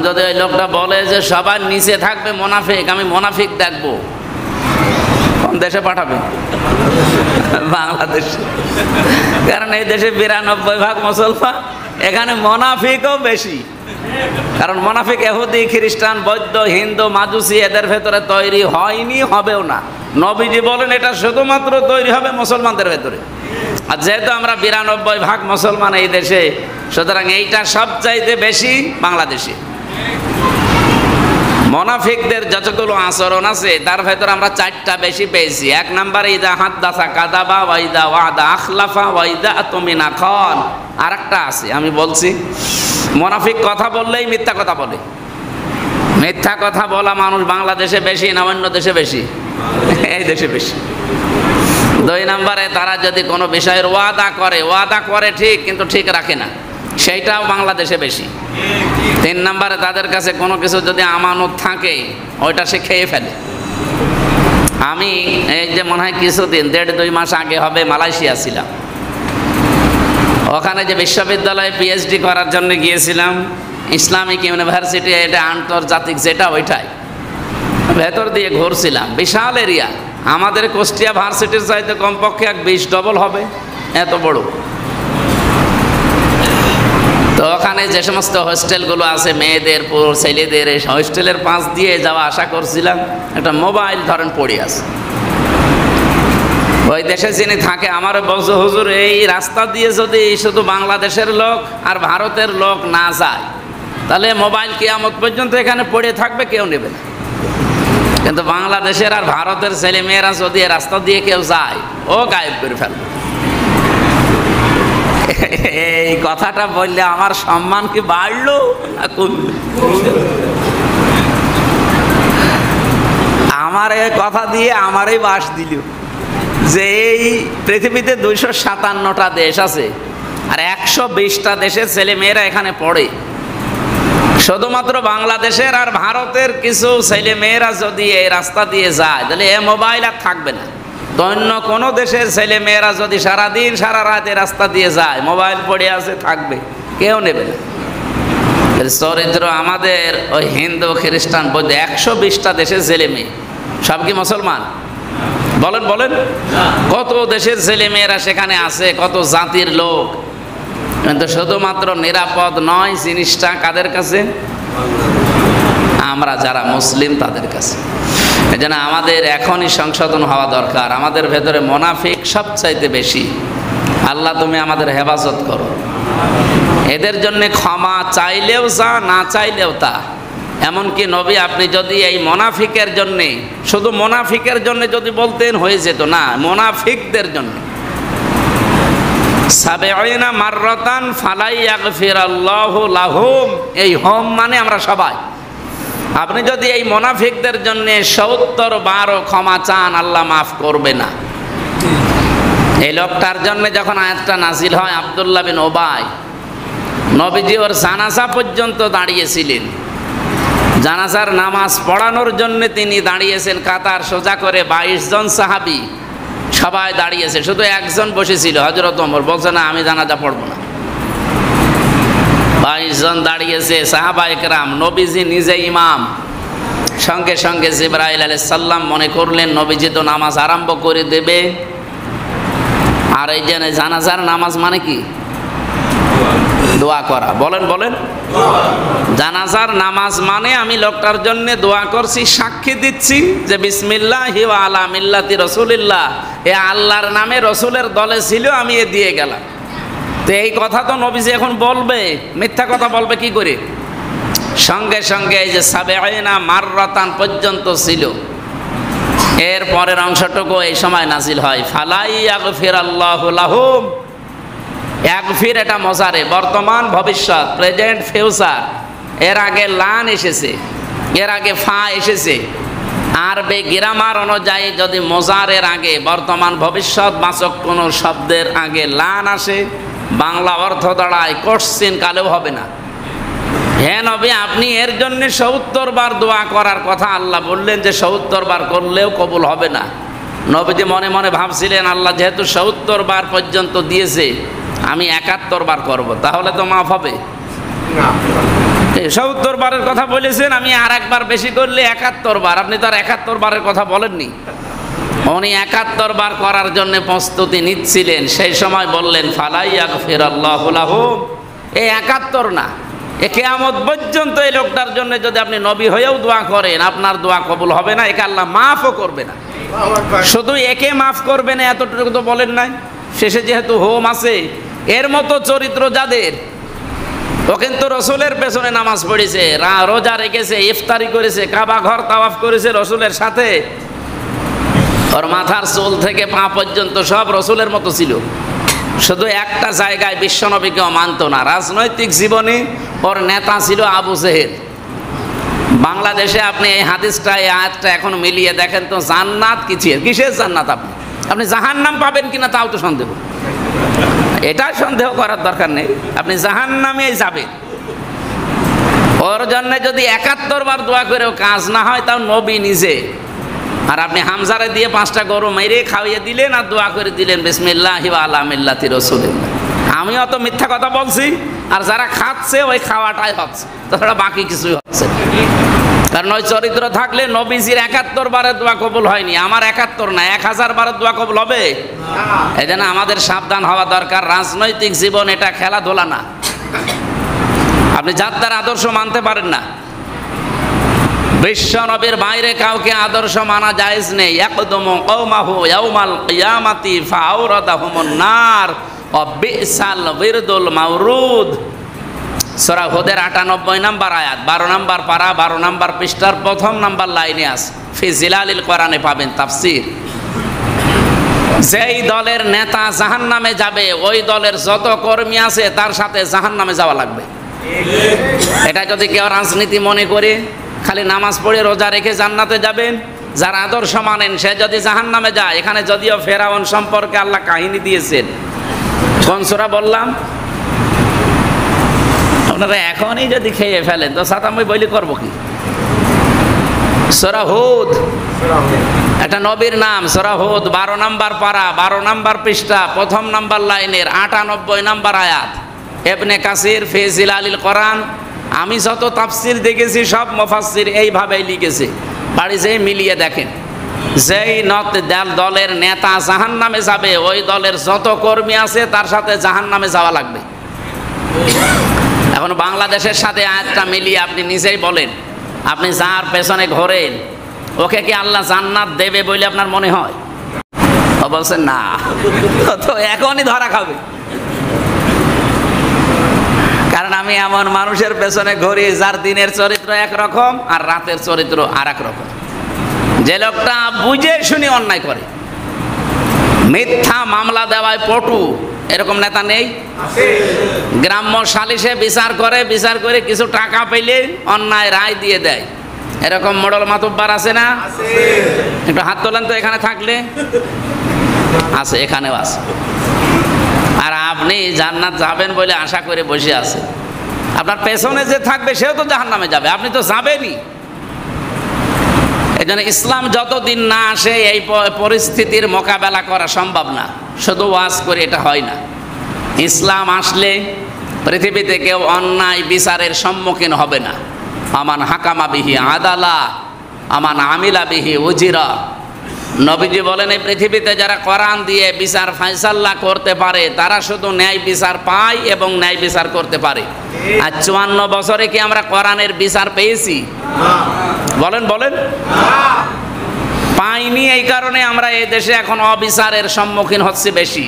যদি ওই লোকটা বলে যে সবার নিচে থাকবে মোনাফিক, আমি মোনাফিক দেখবো, কোন দেশে পাঠাবে? বাংলাদেশ। কারণ এই দেশে 92% মুসলমান, এখানে মোনাফিকও বেশি। কারণ মোনাফিক ইহুদি, খ্রিস্টান, বৌদ্ধ, হিন্দু, মাজুসি এদের ভেতরে তৈরি হয়নি, হবেও না। নবীজি বলেন এটা শুধুমাত্র তৈরি হবে মুসলমানদের ভেতরে। আর যেহেতু আমরা 92% মুসলমান এই দেশে, সুতরাং এইটা সবচাইতে বেশি বাংলাদেশে। মোনাফিকদের যতগুলো আচরণ আছে তার ভেতরে আমরা 4টা বেশি পেয়েছি। 1 নম্বরে ইদা হাদ্দাসা কাযাবা ওয়া ইদা ওয়াদা আখলাফা ওয়া ইদা আতুমিনা খান। আরেকটা আছে, আমি বলছি, মোনাফিক কথা বললেই মিথ্যা কথা বলে। মিথ্যা কথা বলা মানুষ বাংলাদেশে বেশি না অন্য দেশে বেশি? এই দেশে বেশি। 2 নম্বরে তারা যদি কোনো বিষয়ের ওয়াদা করে ঠিক, কিন্তু ঠিক রাখে না, সেইটাও বাংলাদেশে বেশি। 3 নম্বরে তাদের কাছে কোনো কিছু যদি আমানত থাকে ওইটা সে খেয়ে ফেলে। আমি এই যে মনে হয় কিছুদিন 1.5-2 মাস আগে হবে মালয়েশিয়া ছিলাম, ওখানে যে বিশ্ববিদ্যালয়ে পিএইচডি করার জন্য গিয়েছিলাম, ইসলামিক ইউনিভার্সিটি, এটা আন্তর্জাতিক যেটা, ওইটাই ভেতর দিয়ে ঘুরছিলাম। বিশাল এরিয়া, আমাদের কুষ্টিয়া ভার্সিটির চাইতে কমপক্ষে 20 ডবল হবে, এত বড়। তো ওখানে যে সমস্ত হোস্টেলগুলো আছে মেয়েদের, পুরো ছেলেদের, এই হোস্টেলের পাশ দিয়ে যাওয়া আসা করছিলাম, একটা মোবাইল ধরেন পড়ে আছে। ওই দেশে যিনি থাকে আমারও বলছে, হুজুর এই রাস্তা দিয়ে যদি শুধু বাংলাদেশের লোক আর ভারতের লোক না যায়, তাহলে মোবাইল কিয়ামত পর্যন্ত এখানে পড়ে থাকবে, কেউ নেবে না। কিন্তু বাংলাদেশের আর ভারতের ছেলে মেয়েরা যদি রাস্তা দিয়ে কেউ যায়, ও গায়েব করে ফেলবে। এই কথাটা বললে আমার সম্মান কি বাড়লো না কমলো? আমার এই কথা দিয়ে আমারই বাস দিল যে এই পৃথিবীতে 257টা দেশ আছে, আর 120টা দেশের ছেলে মেয়েরা এখানে পড়ে। শুধুমাত্র বাংলাদেশের আর ভারতের কিছু ছেলে মেয়েরা যদি এই রাস্তা দিয়ে যায়, তাহলে এ মোবাইল আর থাকবে না। তো অন্য কোনো দেশের ছেলে মেয়েরা যদি সারাদিন সারা রাত এই রাস্তা দিয়ে যায়, মোবাইল পড়ে আছে, থাকবে, কেউ নেবে না। চরিত্র আমাদের ওই হিন্দু, খ্রিস্টান, বৌদ্ধ 120টা দেশের ছেলে মেয়ে সব কি মুসলমান? বলেন বলেন, কত দেশের ছেলে মেয়েরা সেখানে আছে, কত জাতির লোক, কিন্তু শুধুমাত্র নিরাপদ নয় জিনিসটা কাদের কাছে? আমরা যারা মুসলিম তাদের কাছে। এজন্য আমাদের এখনই সংশোধন হওয়া দরকার। আমাদের ভেতরে মুনাফিক সবচাইতে বেশি। আল্লাহ তুমি আমাদের হেফাজত করো। এদের জন্য ক্ষমা চাইলেও যা, না চাইলেও তা। এমনকি নবী আপনি যদি এই মুনাফিকের জন্যে, শুধু মুনাফিকের জন্য যদি বলতেন হয়ে যেত না, মুনাফিকদের জন্য 70 মাররাতান ফালাই ইয়াগফিরাল্লাহু লাহুম। এই হোম মানে আমরা সবাই। আপনি যদি এই মুনাফিকদের জন্য 70 বার ক্ষমা চান, আল্লাহ মাফ করবে না। এই লোকটার জন্য যখন আয়াতটা নাজিল হয়, আব্দুল্লাহ বিন উবাই, নবীজি ওর জানাজা পর্যন্ত দাঁড়িয়েছিলেন। জানাজার নামাজ পড়ানোর জন্য তিনি দাঁড়িয়েছেন, কাতার সোজা করে 22 জন সাহাবী সবাই দাঁড়িয়েছে, শুধু একজন বসেছিল, হযরত ওমর। বলছে না, আমি জানাজা পড়বো না। 22 জন দাঁড়িয়েছে, সাহাবায়ে কেরাম, নবীজি নিজে ইমাম। সঙ্গে সঙ্গে জিবরাইল আলাইহিস সালাম মনে করলেন নবীজি তো নামাজ আরম্ভ করে দেবে। আর এই যে জানাজার নামাজ মানে কি? দোয়া করা। বলেন বলেন, জানাজার নামাজ মানে আমি লোকটার জন্য দোয়া করছি, সাক্ষী দিচ্ছি যে বিসমিল্লাহি ওয়া আলা মিল্লাতি রাসূলিল্লাহ, এ আল্লাহর নামে রসুলের দলে ছিল, আমি এ দিয়ে গেলাম। তো এই কথা তো নবীজি এখন বলবে, মিথ্যা কথা বলবে কি করে? সঙ্গে সঙ্গে এই যে 70 মাররাতান পর্যন্ত ছিল। এর পরের অংশটুকু এই সময় নাজিল হয়, ফালাই ইয়াগফিরাল্লাহু লাহুম। ইয়াগফির এটা মজারে, বর্তমান, ভবিষ্যৎ, প্রেজেন্ট, ফিউচার। এর আগে লান এসেছে, এর আগে ফা এসেছে। আরবি গ্রামার অনুযায়ী যদি মোজারের আগে বর্তমান ভবিষ্যৎ বাচক কোনো শব্দের আগে লান আসে, বাংলা অর্থ দাঁড়ায় কোশ্চিন কালেও হবে না। হে নবী, আপনি এর জন্য ৭০ বার দোয়া করার কথা আল্লাহ বললেন যে ৭০ বার করলেও কবুল হবে না। নবীজি মনে মনে ভাবছিলেন, আল্লাহ যেহেতু ৭০ বার পর্যন্ত দিয়েছে, আমি ৭১ বার করব, তাহলে তো মাফ হবে। ৭০ বারের কথা বলেছেন, আমি আর একবার বেশি করলে ৭১ বার। আপনি তো আর ৭১ বারের কথা বলেননি। উনি ৭১ বার করার জন্য প্রস্তুতি নিচ্ছিলেন, সেই সময় বললেন ফালাইয়াগফিরাল্লাহু লাহুম। এই ৭১ না, এ কিয়ামত পর্যন্ত এই লোকটার জন্য যদি আপনি নবী হয়েও দোয়া করেন, আপনার দোয়া কবুল হবে না, একে আল্লাহ মাফও করবে না। শুধু একে মাফ করবে না এতটুকু তো বলেন নাই, শেষে যেহেতু হোম আছে, এর মতো চরিত্র যাদের, ও কিন্তু রসুলের পেছনে নামাজ পড়েছে, রোজা রেখেছে, ইফতারি করেছে, কাবা ঘর তাওয়াফ করেছে রসুলের সাথে, ওর মাথার চুল থেকে পা পর্যন্ত সব রসুলের মতো ছিল। শুধু একটা জায়গায় বিশ্বনবীকেও মানত না, রাজনৈতিক জীবনে ওর নেতা ছিল আবু জেহেল। বাংলাদেশে আপনি এই হাদিসটা, এই আয়াতটা এখন মিলিয়ে দেখেন তো, জান্নাত কিসের জান্নাত? আপনি জাহান্নাম পাবেন কিনা তাও তো সন্দেহ। এটা সন্দেহ করার দরকার নেই, আপনি জাহান্নামেই যাবেন। ওর জন্য যদি ৭১ বার দোয়া করেও কাজ না হয়, তাও নবী নিজে। আর আপনি হামজারে দিয়ে 5টা গরু মেরে খাওয়িয়ে দিলেন আর দোয়া করে দিলেন বিসমিল্লাহি ওয়া আলা মিল্লাতি রাসূলিল্লাহ। আমি অত মিথ্যা কথা বলছি, আর যারা খাচ্ছে ওই খাওয়াটাই হচ্ছে, তাছাড়া বাকি কিছুই হচ্ছে। কারণ ওই চরিত্র থাকলে নবীজির ৭১ বারের দোয়া কবুল হয়নি, আমার ৭১ না ১,০০০ বারের দোয়া কবুল হবে। এই জন্য আমাদের সাবধান হওয়া দরকার। রাজনৈতিক জীবন এটা খেলাধুলা না। আপনি যার তার আদর্শ মানতে পারেন না। বিশ্ব নবীর বাইরে কাউকে আদর্শ মানা জায়েজ নেই। ইয়াকদুমু কওমাহু ইয়াউমাল কিয়ামাতি ফাআওরাদাহুমুন নার ওয়া বিসাল বিরদুল মাওরুদ। সূরা হুদের ৯৮ নম্বর আয়াত, ১২ নম্বর পারা, ১২ নম্বর পৃষ্ঠার ১ম নম্বর লাইনে আছে, ফি জিলালিল কোরআনে পাবেন তাফসীর। যেই দলের নেতা জাহান্নামে যাবে, ওই দলের যত কর্মী আছে তার সাথে জাহান্নামে যাওয়া লাগবে। এটা যদি কেউ রাজনীতি মনে করে খালি নামাজ পড়ে রোজা রেখে জান্নাতে যাবেন, যার আদর্শ মানেন সে যদি জাহান্নামে যায়, এখানে যদিও ফেরাউন সম্পর্কে আল্লাহ কাহিনী দিয়েছেন, কোন সূরা বললাম? আপনারা এখনই যদি খেয়ে ফেলেন তো সাতাম্বই বইলি করবো কি? সূরা হুদ, একটা নবীর নাম, সূরা হুদ ১২ নম্বর পারা, ১২ নম্বর পৃষ্ঠা, ১ম নম্বর লাইনের ৯৮ নম্বর আয়াত। ইবনে কাসির ফি জিলালিল কোরআন, আমি যত তাফসির দেখেছি সব মুফাসসির এইভাবেই লিখেছে, বাড়ি যেয়ে মিলিয়ে দেখেন। যেই দলের নেতা জাহান্নামে যাবে, ওই দলের যত কর্মী আছে তার সাথে জাহান্নামে যাওয়া লাগবে। এখন বাংলাদেশের সাথে আয়াতটা মিলিয়ে আপনি নিজেই বলেন, আপনি যার পেছনে ঘোরেন ওকে কি আল্লাহ জান্নাত দেবে বলে আপনার মনে হয়? ও বলছেন না, তো এখনই ধরা খাবে। কারণ আমি এমন মানুষের পেছনে ঘুরি যার দিনের চরিত্র একরকম আর রাতের চরিত্র আর এক রকম। যে লোকটা বুঝে শুনে অন্যায় করে, মিথ্যা মামলা দেওয়ায় পটু, এরকম নেতা নেই? গ্রাম্য সালিশে বিচার করে কিছু টাকা পেলে অন্যায় রায় দিয়ে দেয়, এরকম মোড়ল মাতব্বার আছে না? একটু হাত তোলেন তো এখানে থাকলে। আছে, এখানেও আছে। আর আপনি জান্নাত যাবেন বলে আশা করে বসে আছে, আপনার পেছনে যে থাকবে সেও তো জাহান্নামে যাবে, আপনি তো যাবেনই। এই জন্য ইসলাম যতদিন না আসে এই পরিস্থিতির মোকাবেলা করা সম্ভব না। শুধু ওয়াজ করে এটা হয় না। ইসলাম আসলে পৃথিবীতে কেউ অন্যায় বিচারের সম্মুখীন হবে না। আমান হাকামা বিহি আদালা, আমান আমিলা বিহি উজিরা। নবীজি বলেন, এই পৃথিবীতে যারা কোরআন দিয়ে বিচার ফায়সাল্লা করতে পারে তারা শুধু ন্যায় বিচার পায় এবং ন্যায় বিচার করতে পারে। আর ৫৪ বছরে কি আমরা কোরআনের বিচার পেয়েছি? বলেন পাইনি। এই কারণে আমরা এই দেশে এখন অবিচারের সম্মুখীন হচ্ছে বেশি।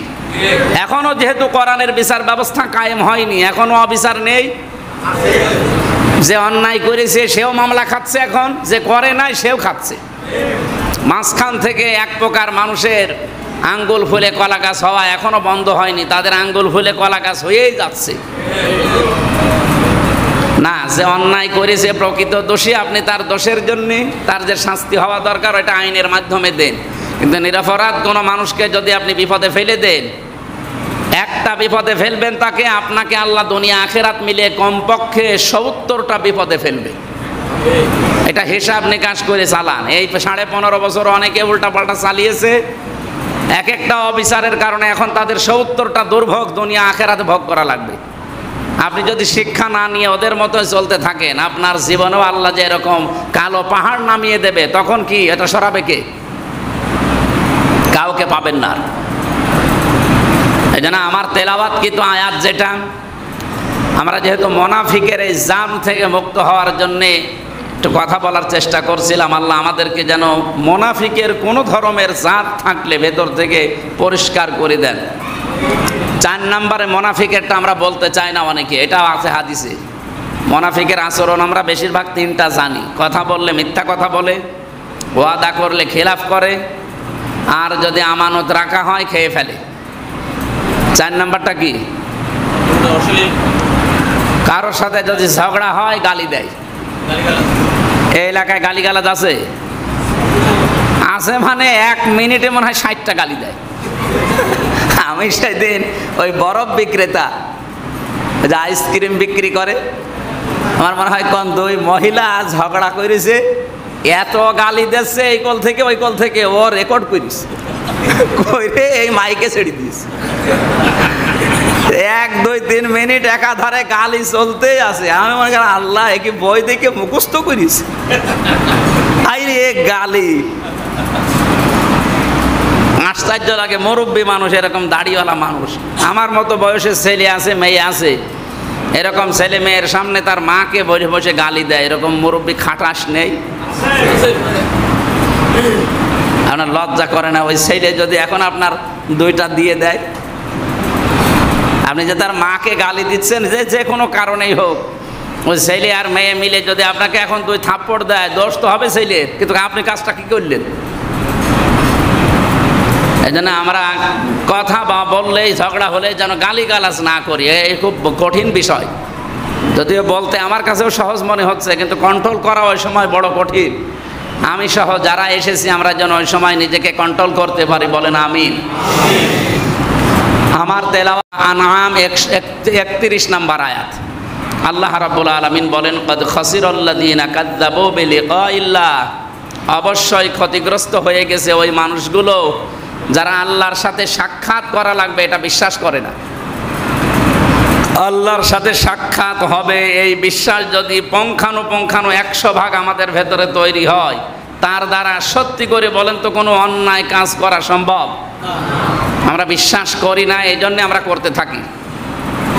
এখনো যেহেতু কোরআনের বিচার ব্যবস্থা কায়েম হয়নি, এখনো অবিচার নেই। যে অন্যায় করেছে সেও মামলা খাচ্ছে, এখন যে করে নাই সেও খাচ্ছে। মাঝখান থেকে এক প্রকার মানুষের আঙ্গুল ফুলে কলা গাছ হওয়া এখনো বন্ধ হয়নি, তাদের আঙ্গুল ফুলে কলা গাছ হয়েই যাচ্ছে। না, যে অন্যায় করেছে প্রকৃত দোষী, আপনি তার দোষের জন্যে তার যে শাস্তি হওয়া দরকার ওটা আইনের মাধ্যমে দেন। কিন্তু নিরপরাধ কোনো মানুষকে যদি আপনি বিপদে ফেলে দেন, একটা বিপদে ফেলবেন তাকে, আপনাকে আল্লাহ দুনিয়া আখেরাত মিলে কমপক্ষে 70টা বিপদে ফেলবে। এটা হিসাব নিকাশ করে চালান। এই 15.5 বছর অনেকে উল্টাপাল্টা চালিয়েছে, এক একটা অবিচারের কারণে এখন তাদের 70টা দুর্ভোগ দুনিয়া আখেরাতে ভোগ করা লাগবে। আপনি যদি শিক্ষা না নিয়ে ওদের মতো চলতে থাকেন, আপনার জীবনেও আল্লাহ যে এরকম কালো পাহাড় নামিয়ে দেবে, তখন কি এটা সরাবে কে? কাউকে পাবেন না। এই জন্য আমার তেলাওয়াত কিন্তু আয়াত যেটা, আমরা যেহেতু মুনাফিকের এই জাম থেকে মুক্ত হওয়ার জন্যে একটু কথা বলার চেষ্টা করছিলাম, আল্লাহ আমাদেরকে যেন মুনাফিকের কোনো ধরনের জাত থাকলে ভেতর থেকে পরিষ্কার করে দেন। 4 নম্বরে মুনাফিকেরটা আমরা বলতে চাই না অনেকে, এটাও আছে হাদিসে। মুনাফিকের আচরণ আমরা বেশিরভাগ 3টা জানি। কথা বললে মিথ্যা কথা বলে, ওয়াদা করলে খেলাফ করে, আর যদি আমানত রাখা হয় খেয়ে ফেলে। 4 নম্বরটা কি? কারোর সাথে যদি ঝগড়া হয় গালি দেয়। এই এলাকায় গালিগালাজ আছে? আছে মানে 1 মিনিটে মনে হয় 60টা গালি দেয়। আমি সেদিন ওই বরফ বিক্রেতা যে আইসক্রিম বিক্রি করে, আমার মনে হয় কোন 2 মহিলা ঝগড়া করেছে, এত গালি দিচ্ছে এই কল থেকে ওই কল থেকে, ও রেকর্ড করিস করে এই মাইকে ছেড়ে দিস। 1, 2, 3 মিনিট একাধারে গালি চলতেই আছে। আমি মনে করি আল্লাহ একে বই দেখে মুখস্থ করিস, আইরে গালি। আশ্চর্য লাগে, মুরব্বী মানুষ, এরকম দাড়িওয়ালা মানুষ, আমার মতো বয়সের ছেলে আছে মেয়ে আছে, এরকম ছেলে মেয়ের সামনে তার মাকে বসে বসে গালি দেয়। এরকম মুরব্বী খাটাস নেই? আপনার লজ্জা করে না? ওই ছেলে যদি এখন আপনার 2টা দিয়ে দেয়, আপনি যে তার মাকে গালি দিচ্ছেন যে কোনো কারণেই হোক, ওই ছেলে আর মেয়ে মিলে যদি আপনাকে এখন 2 থাপ্পড় দেয়, দোষ তো হবে ছেলের, কিন্তু আপনি কাজটা কি করলেন? এই জন্য আমরা কথা বললেই ঝগড়া হলে যেন গালিগালাজ না করি, এই খুব কঠিন বিষয়। যদিও বলতে আমার কাছেও সহজ মনে হচ্ছে, কিন্তু কন্ট্রোল করা ওই সময় বড় কঠিন। আমি সহ যারা এসেছি আমরা যেন ওই সময় নিজেকে কন্ট্রোল করতে পারি, বলেন আমিন। আমার তেলাওয়াত আনআম 31 নম্বর আয়াত। আল্লাহ রাব্বুল আলামিন বলেন, ক্বাদ খাসিরাল্লাযীনা কাযযাবু বিলিকাইল্লাহ, অবশ্যই ক্ষতিগ্রস্ত হয়ে গেছে ওই মানুষগুলো যারা আল্লাহর সাথে সাক্ষাৎ করা লাগবে এটা বিশ্বাস করে না। আল্লাহর সাথে সাক্ষাৎ হবে এই বিশ্বাস যদি পুঙ্খানুপুঙ্খানু 100 ভাগ আমাদের ভেতরে তৈরি হয়, তার দ্বারা সত্যি করে বলেন তো কোনো অন্যায় কাজ করা সম্ভব? আমরা বিশ্বাস করি না, এই জন্যে আমরা করতে থাকি।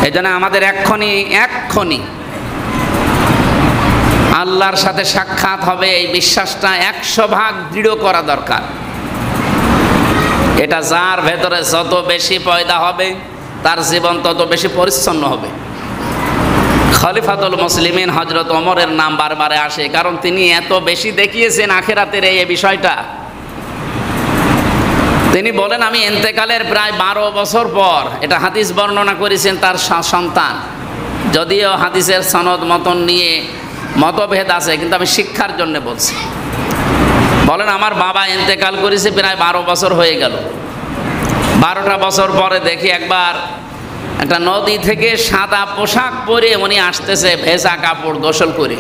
এই জন্য আমাদের এক্ষুনি আল্লাহর সাথে সাক্ষাৎ হবে এই বিশ্বাসটা 100 ভাগ দৃঢ় করা দরকার। এটা যার ভেতরে যত বেশি পয়দা হবে, তার জীবন তত বেশি পরিচ্ছন্ন হবে। খলিফাতুল মুসলিমিন হযরত ওমরের নাম বারবারে আসে, কারণ তিনি এত বেশি দেখিয়েছেন আখিরাতের এই বিষয়টা। তিনি বলেন, আমি ইন্তেকালের প্রায় 12 বছর পর, এটা হাদিস বর্ণনা করেছেন তার সন্তান, যদিও হাদিসের সনদ মতন নিয়ে মতভেদ আছে, কিন্তু আমি শিক্ষার জন্য বলছি। বলেন, আমার বাবা ইন্তেকাল করেছে প্রায় 12 বছর হয়ে গেল। 12টা বছর পরে দেখি একবার একটা নদী থেকে সাদা পোশাক পরে উনি আসতেছে, ভেজা কাপড়, গোসল করে।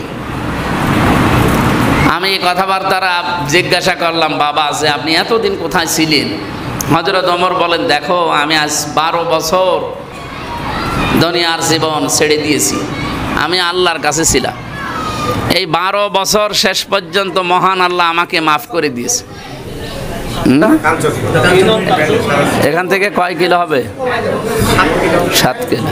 আমি কথাবার্তারা জিজ্ঞাসা করলাম, বাবা যে আপনি এতদিন কোথায় ছিলেন? হযরত ওমর বলেন, দেখো আমি আজ 12 বছর দুনিয়ার জীবন ছেড়ে দিয়েছি, আমি আল্লাহর কাছে ছিলাম। এই 12 বছর শেষ পর্যন্ত মহান আল্লাহ আমাকে মাফ করে দিয়েছে। এখান থেকে কয় কিলো হবে? 7 কিলো।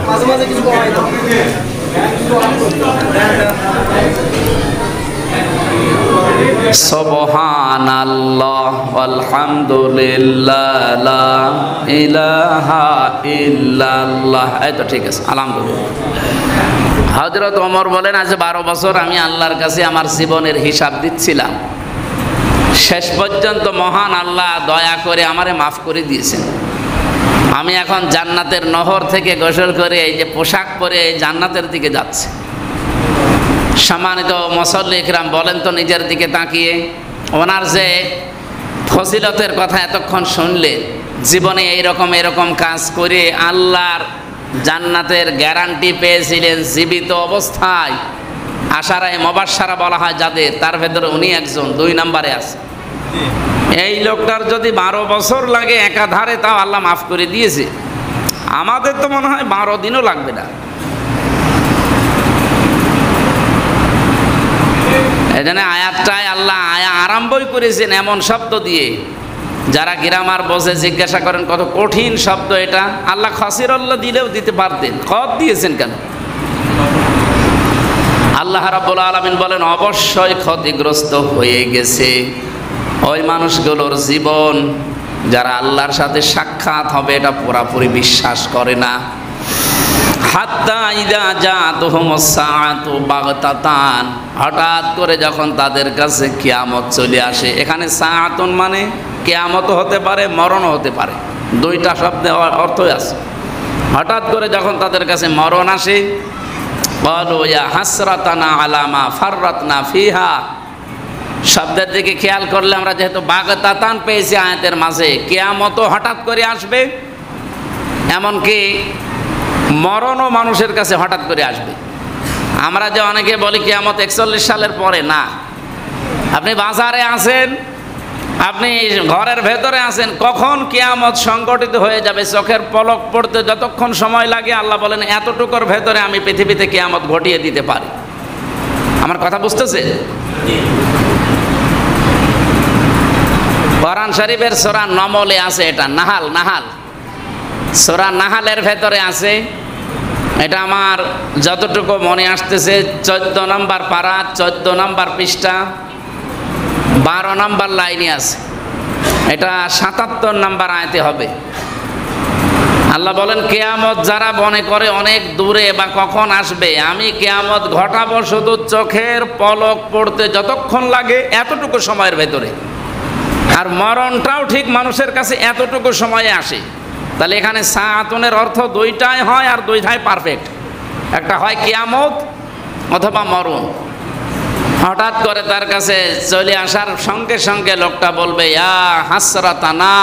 সুবহানাল্লাহ আলহামদুলিল্লাহ লা ইলাহা ইল্লাল্লাহ। এই তো ঠিক আছে, আলহামদুলিল্লাহ। হযরত ওমর বলেন, আজ 12 বছর আমি আল্লাহর কাছে আমার জীবনের হিসাব দিচ্ছিলাম, শেষ পর্যন্ত মহান আল্লাহ দয়া করে আমারে মাফ করে দিয়েছেন। আমি এখন জান্নাতের নহর থেকে গোসল করে এই যে পোশাক পরে জান্নাতের দিকে যাচ্ছি। সম্মানিত মুসল্লি ইকরাম, বলেন তো নিজের দিকে তাকিয়ে, ওনার যে ফজিলতের কথা এতক্ষণ শুনলেন, জীবনে এরকম কাজ করে আল্লাহর জান্নাতের গ্যারান্টি পেয়েছিলেন জীবিত অবস্থায়, আশারায়ে মুবাশশারা বলা হয় যাদের, তার ভেতরে উনি একজন 2 নম্বরে আছে। এই লোকটার যদি 12 বছর লাগে একাধারে, তাও আল্লাহ মাফ করে দিয়েছে। আমাদের তো মনে হয় 12 দিনও লাগবে না। এই জন্য আয়াতটায় আল্লাহ আরম্ভই করেছেন এমন শব্দ দিয়ে, যারা গ্রামার বোঝে জিজ্ঞাসা করেন কত কঠিন শব্দ এটা। আল্লাহ খাসিরাল্লাহ দিলেও দিতে পারতেন, কত দিয়েছেন কেন? আল্লাহ রাব্বুল আলামিন বলেন অবশ্যই ক্ষতিগ্রস্ত হয়ে গেছে ওই মানুষগুলোর জীবন যারা আল্লাহর সাথে সাক্ষাৎ হবে এটা পুরাপুরি বিশ্বাস করে না। হাত্তা ইযা জাআতুহুমুস সাআতু বাগতাতান, হঠাৎ করে যখন তাদের কাছে কিয়ামত চলে আসে। এখানে সাআতুন মানে কিয়ামত হতে পারে, মরণও হতে পারে, 2টা শব্দে অর্থই আছে। হঠাৎ করে যখন তাদের কাছে মরণ আসে, ক্বালু ইয়া হাসরাতানা আলা মা ফাররাতনা ফিহা, শব্দের দিকে খেয়াল করলে আমরা যেহেতু বাগতাতান পেয়েছি আয়াতের মাঝে, কিয়ামতও হঠাৎ করে আসবে, এমনকি মরণও মানুষের কাছে হঠাৎ করে আসবে। আমরা যে অনেকে বলি কিয়ামত 41 সালের পরে, না। আপনি বাজারে আছেন, আপনি ঘরের ভেতরে আছেন, কখন কিয়ামত সংগঠিত হয়ে যাবে চোখের পলক পড়তে যতক্ষণ সময় লাগে, আল্লাহ বলেন এতটুকুর ভেতরে আমি পৃথিবীতে কিয়ামত ঘটিয়ে দিতে পারি। আমার কথা বুঝতেছে? কোরআন শরীফের সূরা নমলে আছে, এটা নাহাল সূরা নাহালের ভেতরে আছে। এটা আমার যতটুকু মনে আসতেছে 14 নম্বর পারা, 14 নম্বর পৃষ্ঠা, 12 নম্বর লাইনে আছে। এটা 77 নম্বর আয়াতে হবে। আল্লাহ বলেন কিয়ামত যারা মনে করে অনেক দূরে বা কখন আসবে, আমি কিয়ামত ঘটাবো শুধু চোখের পলক পড়তে যতক্ষণ লাগে এতটুকু সময়ের ভেতরে। আর মরণটাও ঠিক মানুষের কাছে এতটুকু সময়ে আসে। তাহলে এখানে সাআতুনের অর্থ 2টাই হয়, আর 2টাই পারফেক্ট। একটা হয় কিয়ামত অথবা মরণ। হঠাৎ করে তার কাছে চলে আসার সঙ্গে সঙ্গে লোকটা বলবে ইয়া হাসরাতানা।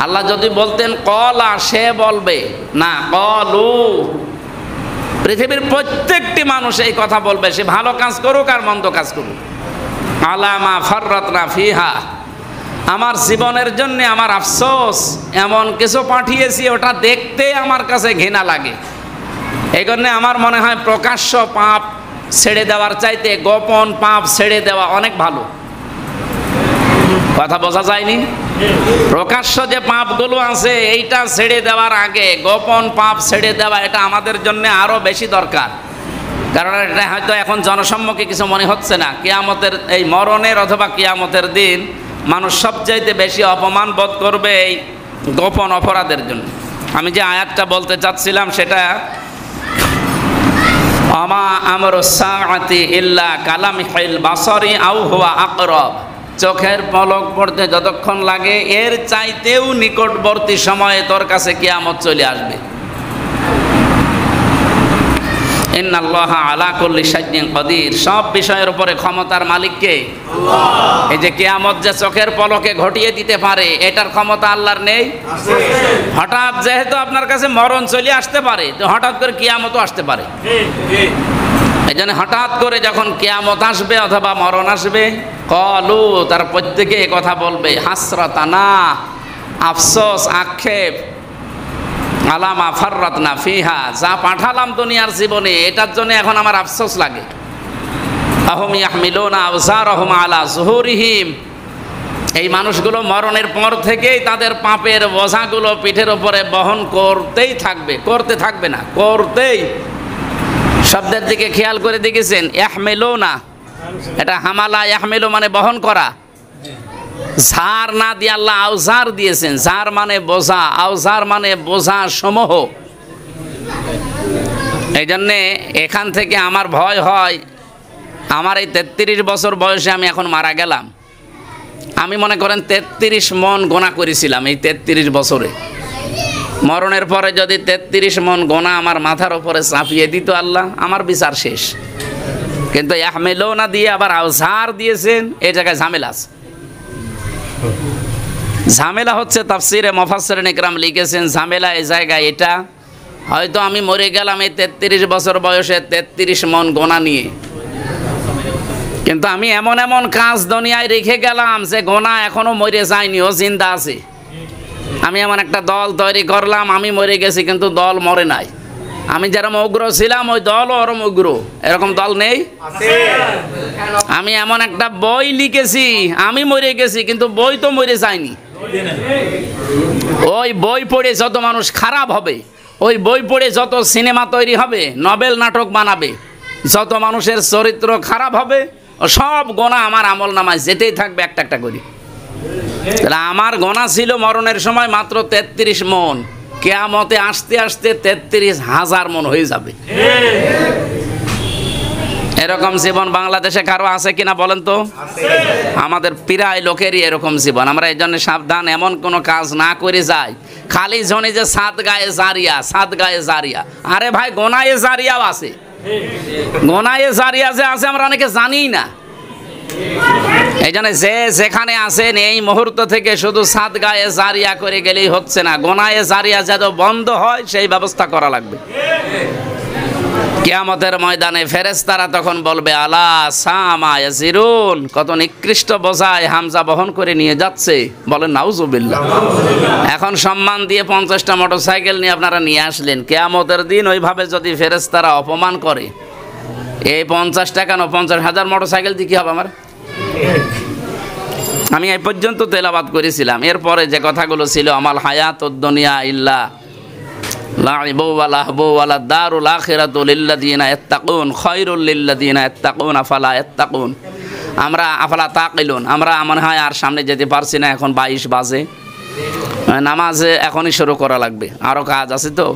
আল্লাহ যদি বলতেন কলা, সে বলবে না, কলু। পৃথিবীর প্রত্যেকটি মানুষ এই কথা বলবে, সে ভালো কাজ করুক আর মন্দ কাজ করুক। আলা মা ফাররাতনা ফিহা, আমার জীবনের জন্য আমার আফসোস, এমন কিছু পাঠিয়েছি ওটা দেখতে আমার কাছে ঘৃণা লাগে। এই জন্যে আমার মনে হয় প্রকাশ্য পাপ ছেড়ে দেওয়ার চাইতে গোপন পাপ ছেড়ে দেওয়া অনেক ভালো। কথা বোঝা যায়নি? প্রকাশ্য যে পাপগুলো আছে এইটা ছেড়ে দেওয়ার আগে গোপন পাপ ছেড়ে দেওয়া, এটা আমাদের জন্য আরো বেশি দরকার। কারণ এটা হয়তো এখন জনসম্মুখে কিছু মনে হচ্ছে না। কিয়ামতের এই মরণের অথবা কিয়ামতের দিন মানুষ সবচাইতে বেশি অপমান বোধ করবে এই গোপন অপরাধের জন্য। আমি যে আয়াতটা বলতে চাচ্ছিলাম সেটা আমা আমরুস সাআতি ইল্লা কালামিহিল বাসারি আও হুয়া আকরাব, চোখের পলক পড়তে যতক্ষণ লাগে এর চাইতেও নিকটবর্তী সময়ে তোর কাছে কিয়ামত চলে আসবে। ইন্নাল্লাহা আলা কুল্লি শাইইন কাদির, সব বিষয়ের উপরে ক্ষমতার মালিক কে? আল্লাহ। এই যে কিয়ামত যে চোখের পলকে ঘটিয়ে দিতে পারে, এটার ক্ষমতা আল্লাহর নেই? আছে। হঠাৎ যেহেতু আপনার কাছে মরণ চলে আসতে পারে, তো হঠাৎ করে কিয়ামতও আসতে পারে। এই জন্য হঠাৎ করে যখন কিয়ামত আসবে অথবা মরণ আসবে, কলু, তার প্রত্যেকে এই কথা বলবে হাসরাতানা, আফসোস, আক্ষেপ, আলা মা ফাররাতনা ফিহা, যা পাঠালাম দুনিয়ার জীবনে এটার জন্য এখন আমার আফসোস লাগে। আহুম ইয়াহমিলুনা আওজারহুম আলা যুহুরিহিম, এই মানুষগুলো মরণের পর থেকেই তাদের পাপের বোঝাগুলো পিঠের উপরে বহন করতেই থাকবে, করতে থাকবে না, করতেই। শব্দের দিকে খেয়াল করে দেখেছেন? ইয়াহমিলুনা, এটা হামালা, ইয়াহমিলু মানে বহন করা। ঝার না দিয়ে আল্লাহ আওজার দিয়েছেন। ঝার মানে বোঝা, আওজার মানে বোঝা সমূহ। এই জন্যে এখান থেকে আমার ভয় হয়, আমার এই 33 বছর বয়সে আমি এখন মারা গেলাম, আমি মনে করেন 33 মন গোনা করেছিলাম এই 33 বছরে। মরণের পরে যদি 33 মন গোনা আমার মাথার উপরে চাপিয়ে দিত আল্লাহ, আমার বিচার শেষ। কিন্তু ইয়াহমিলুনা দিয়ে আবার আওজার দিয়েছেন, এই জায়গায় ঝামেলা আছে। ঝামেলা হচ্ছে তাফসিরে মুফাসসিরিন ইকরাম লিখেছেন, ঝামেলা এই জায়গায় এটা, হয়তো আমি মরে গেলাম এই 33 বছর বয়সে 33 মন গোনা নিয়ে, কিন্তু আমি এমন এমন কাজ দুনিয়ায় রেখে গেলাম যে গোনা এখনো মরে যায়নি, ও জিন্দা আছে। আমি এমন একটা দল তৈরি করলাম, আমি মরে গেছি কিন্তু দল মরে নাই। আমি যেরকম উগ্র ছিলাম ওই দলও ওরম উগ্র, এরকম দল নেই? আমি এমন একটা বই লিখেছি, আমি মরে গেছি কিন্তু বই তো মরে যায়নি। ওই বই পড়ে যত মানুষ খারাপ হবে, ওই বই পড়ে যত সিনেমা তৈরি হবে, নভেল নাটক বানাবে, যত মানুষের চরিত্র খারাপ হবে, ও সব গোনা আমার আমল নামায় যেতেই থাকবে একটা একটা করে। তাহলে আমার গোনা ছিল মরণের সময় মাত্র 33 মন, কিয়ামতে আসতে আসতে 33,000 মন হয়ে যাবে। এরকম জীবন বাংলাদেশে কারো আছে কিনা বলেন তো? আমাদের প্রায় লোকেরই এরকম জীবন। আমরা এই জন্য সাবধান, এমন কোনো কাজ না করে যাই খালি জনে যে সাদগায়ে জারিয়া, সাদগায়ে জারিয়া। আরে ভাই, গোনায়ে জারিয়াও আছে, গোনায়ে জারিয়া যে আছে আমরা অনেকে জানিই না। এই জন্য যে যেখানে আছেন এই মুহূর্ত থেকে শুধু সাদগায়ে জারিয়া করে গেলেই হচ্ছে না, গোনায়ে জারিয়া যাতে বন্ধ হয় সেই ব্যবস্থা করা লাগবে। কিয়ামতের ময়দানে ফেরেশতারা তখন বলবে আলা সামা ইয়াসিরুন, কত নিকৃষ্ট বোঝায় হামজা বহন করে নিয়ে যাচ্ছে, বলেন নাউজুবিল্লাহ। এখন সম্মান দিয়ে 50টা মোটরসাইকেল নিয়ে আপনারা নিয়ে আসলেন, কিয়ামতের দিন ওইভাবে যদি ফেরেশতারা অপমান করে, এই 50টা কেন 50,000 মোটরসাইকেল দিয়ে কি হবে আমার? আমি এই পর্যন্ত তেলাওয়াত করেছিলাম, এরপরে যে কথাগুলো ছিল, আমাল হায়াতুদ দুনিয়া ইল্লা লাইবু ওয়া লাহবু ওয়া লাদ-দারুল আখিরাতু লিল্লাযিনা ইয়াত্তাকুন খায়রুল লিল্লাযিনা ইয়াত্তাকুন আফালা ইয়াত্তাকুন। আমরা আফালা তাকিলুন, আমরা মনে হয় আর সামনে যেতে পারছি না, এখন 22 বাজে, নামাজে এখনই শুরু করা লাগবে, আরও কাজ আছে। তো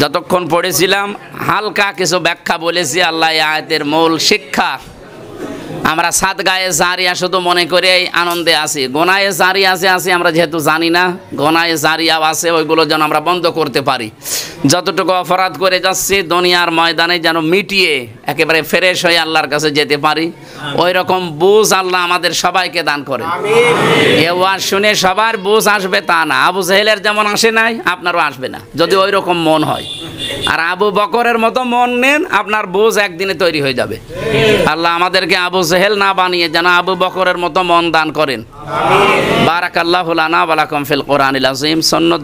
যতক্ষণ পড়েছিলাম হালকা কিছু ব্যাখ্যা বলেছি। আল্লাহ আয়াতের মূল শিক্ষা, আমরা সাদগায়ে জারিয়া শুধু মনে করে আনন্দে আছি, গোনায়ে জারিয়া আছে আমরা যেহেতু জানি না, গোনায়ে জারিয়াও আছে, ওইগুলো যেন আমরা বন্ধ করতে পারি। যতটুকু অপরাধ করে যাচ্ছি দুনিয়ার ময়দানে যেন মিটিয়ে একেবারে ফ্রেশ হয়ে আল্লাহর কাছে যেতে পারি, ওই রকম বুঝ আল্লাহ আমাদের সবাইকে দান করে। এ ওয়াজ শুনে সবার বুঝ আসবে তা না, আবু জেহেলের যেমন আসে নাই আপনারও আসবে না যদি ওই রকম মন হয়। আর আবু বকরের মতো মন নেন, আপনার বুঝ একদিনে তৈরি হয়ে যাবে। আল্লাহ আমাদেরকে আবু জেহেল না বানিয়ে যেন আবু বকরের মতো মন দান করেন। বারাকাল্লাহু লানা ওয়া লাকুম ফিল কোরআনিল আযীম। সুন্নাত